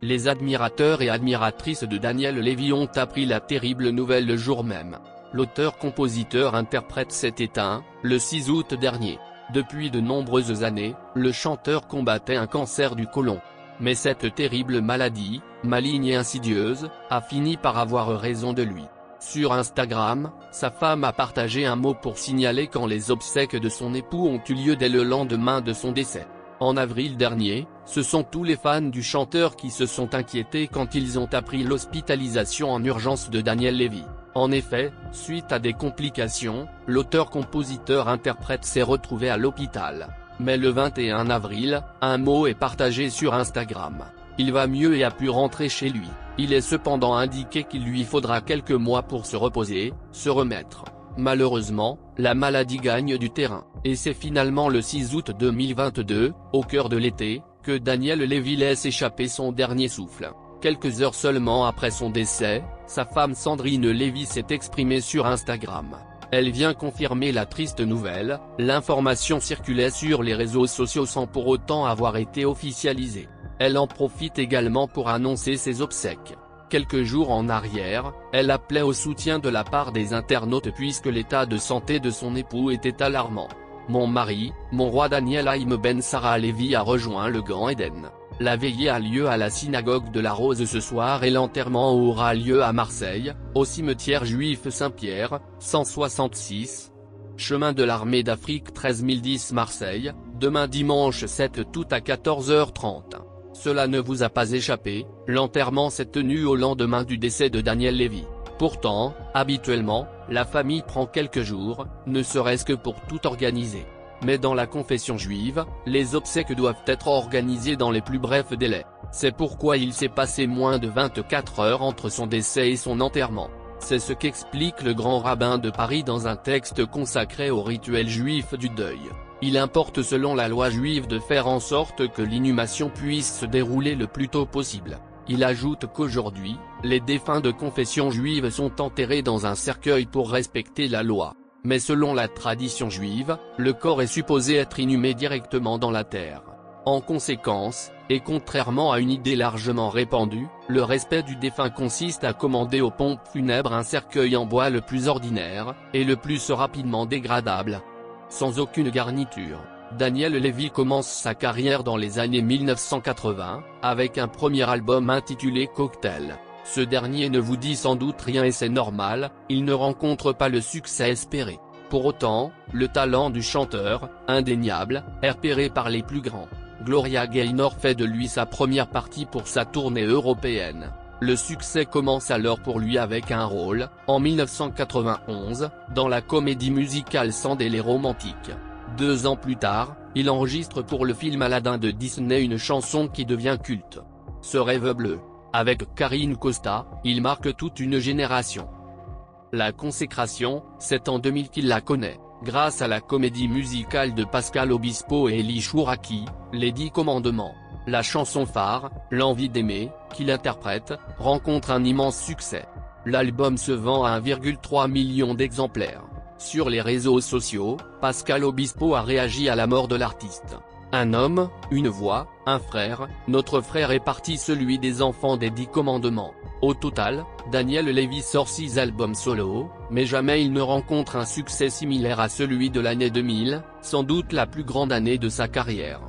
Les admirateurs et admiratrices de Daniel Lévy ont appris la terrible nouvelle le jour même. L'auteur-compositeur-interprète s'est éteint, le 6 août dernier. Depuis de nombreuses années, le chanteur combattait un cancer du côlon. Mais cette terrible maladie, maligne et insidieuse, a fini par avoir raison de lui. Sur Instagram, sa femme a partagé un mot pour signaler quand les obsèques de son époux ont eu lieu dès le lendemain de son décès. En avril dernier, ce sont tous les fans du chanteur qui se sont inquiétés quand ils ont appris l'hospitalisation en urgence de Daniel Lévy. En effet, suite à des complications, l'auteur-compositeur-interprète s'est retrouvé à l'hôpital. Mais le 21 avril, un mot est partagé sur Instagram. Il va mieux et a pu rentrer chez lui. Il est cependant indiqué qu'il lui faudra quelques mois pour se reposer, se remettre. Malheureusement, la maladie gagne du terrain, et c'est finalement le 6 août 2022, au cœur de l'été, que Daniel Lévy laisse échapper son dernier souffle. Quelques heures seulement après son décès, sa femme Sandrine Lévy s'est exprimée sur Instagram. Elle vient confirmer la triste nouvelle, l'information circulait sur les réseaux sociaux sans pour autant avoir été officialisée. Elle en profite également pour annoncer ses obsèques. Quelques jours en arrière, elle appelait au soutien de la part des internautes puisque l'état de santé de son époux était alarmant. Mon mari, mon roi Daniel Haïm Ben Sarah Lévy a rejoint le Gan Eden. La veillée a lieu à la synagogue de la Rose ce soir et l'enterrement aura lieu à Marseille, au cimetière juif Saint-Pierre, 166. Chemin de l'Armée d'Afrique 13010 Marseille, demain dimanche 7 août à 14h30. Cela ne vous a pas échappé, l'enterrement s'est tenu au lendemain du décès de Daniel Lévy. Pourtant, habituellement, la famille prend quelques jours, ne serait-ce que pour tout organiser. Mais dans la confession juive, les obsèques doivent être organisées dans les plus brefs délais. C'est pourquoi il s'est passé moins de 24 heures entre son décès et son enterrement. C'est ce qu'explique le grand rabbin de Paris dans un texte consacré au rituel juif du deuil. Il importe selon la loi juive de faire en sorte que l'inhumation puisse se dérouler le plus tôt possible. Il ajoute qu'aujourd'hui, les défunts de confession juive sont enterrés dans un cercueil pour respecter la loi. Mais selon la tradition juive, le corps est supposé être inhumé directement dans la terre. En conséquence, et contrairement à une idée largement répandue, le respect du défunt consiste à commander aux pompes funèbres un cercueil en bois le plus ordinaire, et le plus rapidement dégradable. Sans aucune garniture, Daniel Lévy commence sa carrière dans les années 1980, avec un premier album intitulé Cocktail. Ce dernier ne vous dit sans doute rien et c'est normal, il ne rencontre pas le succès espéré. Pour autant, le talent du chanteur, indéniable, est repéré par les plus grands. Gloria Gaynor fait de lui sa première partie pour sa tournée européenne. Le succès commence alors pour lui avec un rôle, en 1991, dans la comédie musicale Sand et les Romantiques. 2 ans plus tard, il enregistre pour le film Aladdin de Disney une chanson qui devient culte. Ce rêve bleu. Avec Karine Costa, il marque toute une génération. La consécration, c'est en 2000 qu'il la connaît, grâce à la comédie musicale de Pascal Obispo et Elie Chouraki, Les 10 Commandements. La chanson phare, L'envie d'aimer, qu'il interprète, rencontre un immense succès. L'album se vend à 1,3 million d'exemplaires. Sur les réseaux sociaux, Pascal Obispo a réagi à la mort de l'artiste. Un homme, une voix, un frère, notre frère est parti, celui des enfants des 10 commandements. Au total, Daniel Lévy sort 6 albums solo, mais jamais il ne rencontre un succès similaire à celui de l'année 2000, sans doute la plus grande année de sa carrière.